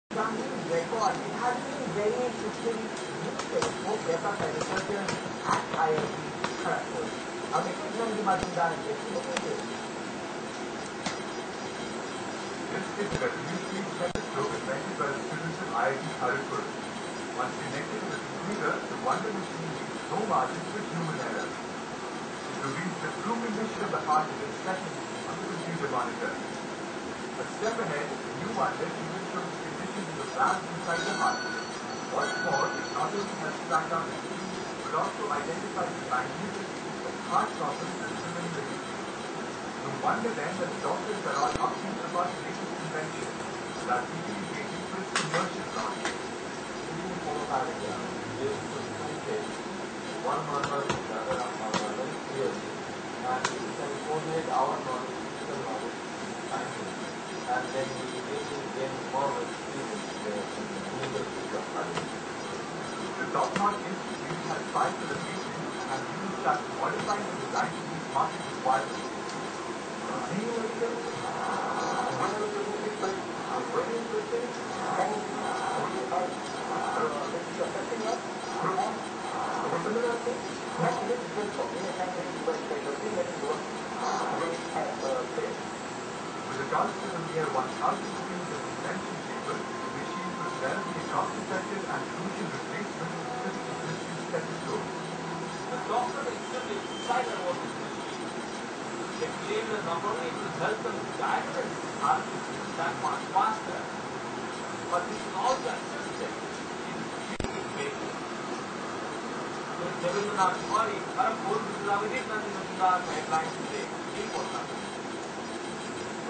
Something record. It has been very interesting both data agriculture at IIT Kharagpur. अभी कुछ लोग की बात बता रहे थे। This is a revolutionary telescope invented by the students of IIT Kharagpur. Once connected with the computer, the wonder machine leaves no margin for human error. It reveals the true condition of the heart within seconds on the computer monitor. A step ahead, the new wonder even shows the conditions of the valves inside the heart. What's more, it not only helps track down the disease, but also identifies the magnitude of heart problems that women live with. No wonder then that the doctors are all upbeat about the latest invention that are eagerly waiting for its commercial launch. One normal is the other abnormal very clearly, and we can coordinate our knowledge, physical knowledge, science, and then we really gain more experience in the clinical field of cardiology. The top-notch institute has 5 collaborations and even started modifying the design to meet market requirements. One of the things that is very interesting, how we are affecting us, and similar thing, actually different from me and device kind of thing that is what we have said. With a cost of a mere 1,000 rupees as invention paper, the machine could well be a cost-effective and crucial replacement for the existing stethoscope. The doctor is extremely excited about this machine. They claim that not only it will help them diagnose heart disease that much faster, but it will also assist them in treating patients. So, Jagannath Mori, Kharagpur, this is our headline today.